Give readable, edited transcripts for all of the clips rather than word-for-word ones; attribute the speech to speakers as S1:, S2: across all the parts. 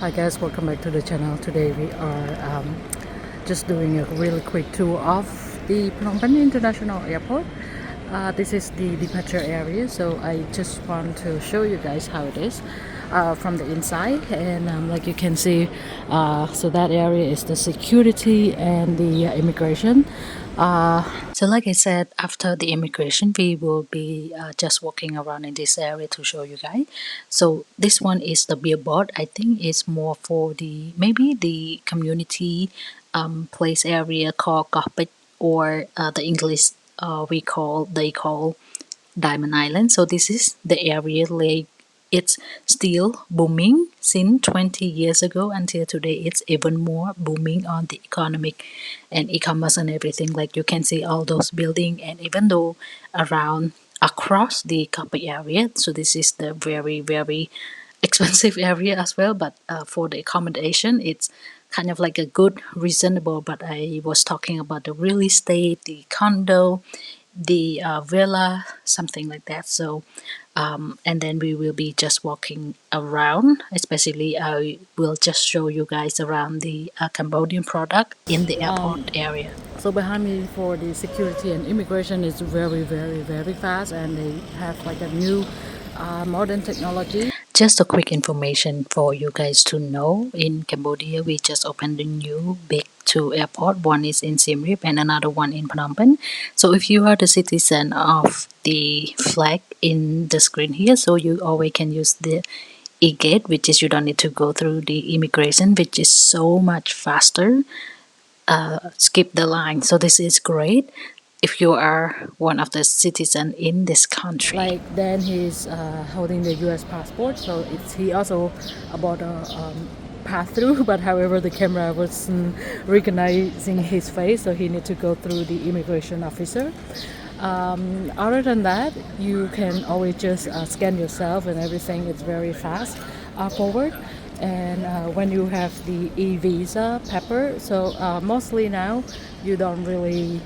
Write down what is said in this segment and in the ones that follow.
S1: Hi guys, welcome back to the channel. Today we are just doing a really quick tour of the Phnom Penh International Airport. This is the departure area, so I just want to show you guys how it is from the inside. And like you can see, so that area is the security and the immigration. So like I said, after the immigration, we will be just walking around in this area to show you guys. So this one is the billboard. I think it's more for the maybe the community place area called carpet, or the English they call Diamond Island. So this is the area like it's still booming since 20 years ago until today. It's even more booming on the economic and e-commerce and everything. Like you can see all those buildings, and even though around across the Kapit area, so this is the very expensive area as well, but for the accommodation it's kind of like a good reasonable. But I was talking about the real estate, the condo, the villa, something like that. So and then we will be just walking around. Especially I will just show you guys around the Cambodian product in the airport area. So behind me for the security and immigration is very fast, and they have like a new modern technology. Just a quick information for you guys to know. In Cambodia, we just opened a new big two airport. One is in Siem Reap and another one in Phnom Penh. So if you are the citizen of the flag in the screen here, so you always can use the e-gate, which is you don't need to go through the immigration, which is so much faster. Skip the line. So this is great if you are one of the citizens in this country. Like then he's holding the U.S. passport, so he also about a pass through. But however, the camera wasn't recognizing his face, so he need to go through the immigration officer. Other than that, you can always just scan yourself, and everything is very fast forward. And when you have the e-visa paper, so mostly now you don't really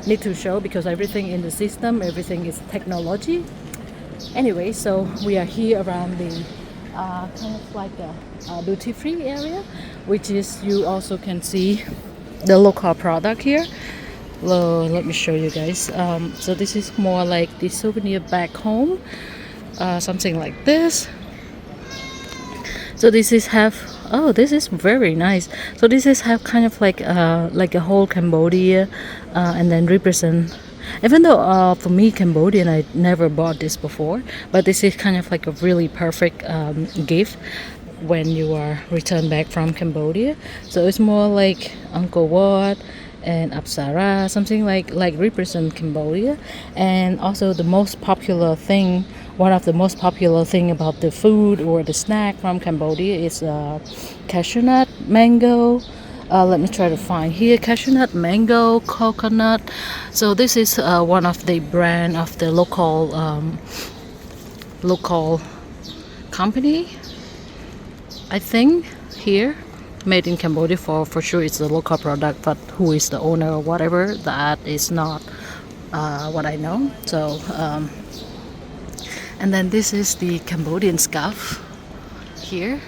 S1: need to show, because everything in the system, everything is technology. Anyway, so we are here around the kind of like a duty free area, which is you also can see the local product here. Let me show you guys. So this is more like the souvenir back home, something like this. So this is this is very nice. So this is have kind of like a whole Cambodia, and then represent. Even though for me Cambodian, I never bought this before, but this is kind of like a really perfect gift when you are returned back from Cambodia. So it's more like Angkor Wat and Apsara, something like represent Cambodia. And also the most popular thing, one of the most popular thing about the food or the snack from Cambodia is cashew nut, mango. Let me try to find here, cashew nut, mango, coconut. So this is one of the brand of the local company, I think, here, made in Cambodia. For sure it's a local product, but who is the owner or whatever, that is not what I know. So and then this is the Cambodian scarf here.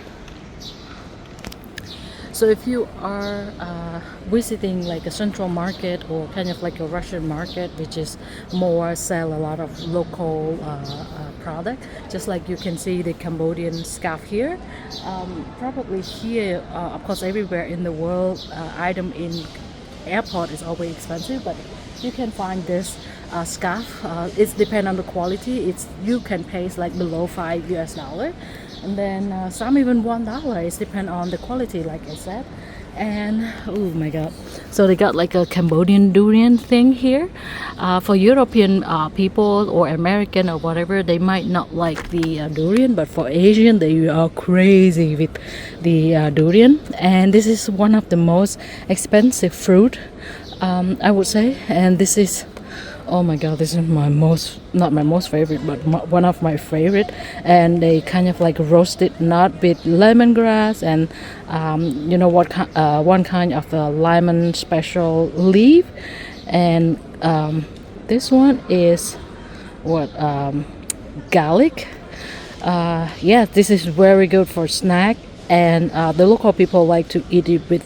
S1: So if you are visiting like a central market, or kind of like a Russian market, which is more sell a lot of local product, just like you can see the Cambodian scarf here. Probably here, of course, everywhere in the world, item in airport is always expensive, but you can find this scarf. It depends on the quality. You can pay like below $5, and then some even $1. It depends on the quality, like I said. And oh my god, so they got like a Cambodian durian thing here. For European people or American or whatever, they might not like the durian, but for Asian, they are crazy with the durian. And this is one of the most expensive fruit, I would say. And this is, oh my god, this is not my most favorite, but one of my favorite. And they kind of like roasted nut with lemongrass, and you know what, one kind of a lemon special leaf. And this one is what, garlic. Yeah, this is very good for snack. and the local people like to eat it with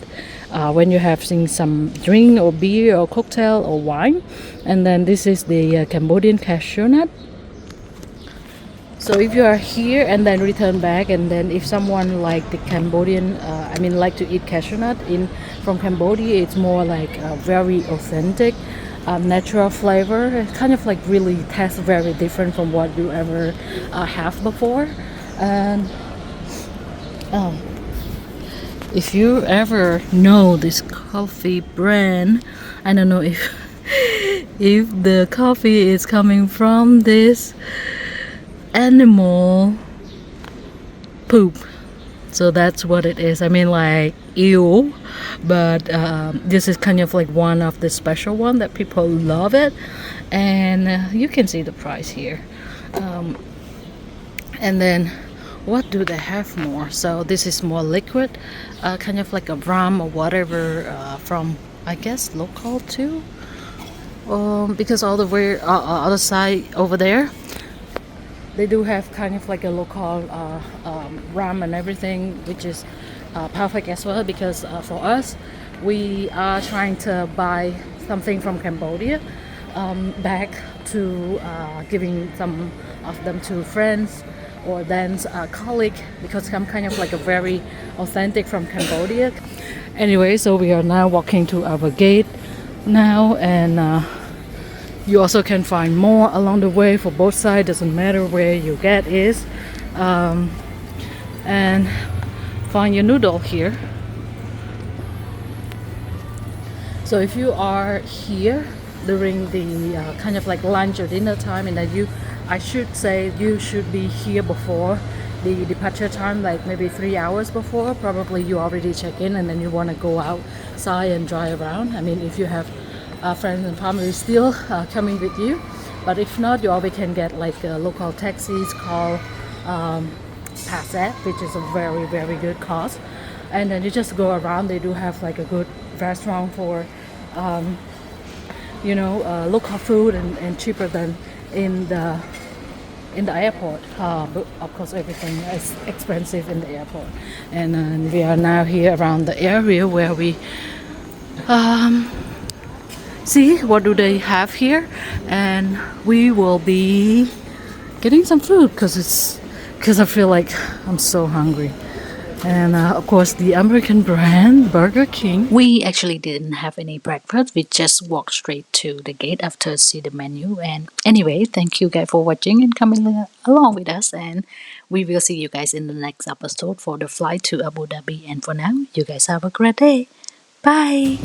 S1: when you're having some drink or beer or cocktail or wine. And then this is the Cambodian cashew nut. So if you are here and then return back, and then if someone like the Cambodian, like to eat cashew nut in from Cambodia, it's more like very authentic, natural flavor. It kind of like really tastes very different from what you ever have before. And if you ever know this coffee brand, I don't know if if the coffee is coming from this animal poop, so that's what it is. I mean, like, ew, but this is kind of like one of the special one that people love it. And you can see the price here. And then what do they have more? So this is more liquid, kind of like a rum or whatever, from, I guess, local too, because all the way other side over there they do have kind of like a local rum and everything, which is perfect as well, because for us, we are trying to buy something from Cambodia, back to giving some of them to friends or then colleague, because I'm kind of like a very authentic from Cambodia. Anyway, so we are now walking to our gate now, and you also can find more along the way for both sides, doesn't matter where your gate is. And find your noodle here. So if you are here during the kind of like lunch or dinner time, and that I should say you should be here before the departure time, like maybe 3 hours before. Probably you already check in and then you want to go outside and drive around. I mean, if you have friends and family still coming with you, but if not, you always can get like local taxis called Passet, which is a very, very good cost. And then you just go around. They do have like a good restaurant for local food, and cheaper than in the airport. But of course everything is expensive in the airport. And we are now here around the area where we see what do they have here, and we will be getting some food because I feel like I'm so hungry. And of course the American brand Burger King. We actually didn't have any breakfast. We just walked straight to the gate after see the menu. And anyway, thank you guys for watching and coming along with us, and we will see you guys in the next episode for the flight to Abu Dhabi. And for now, you guys have a great day. Bye.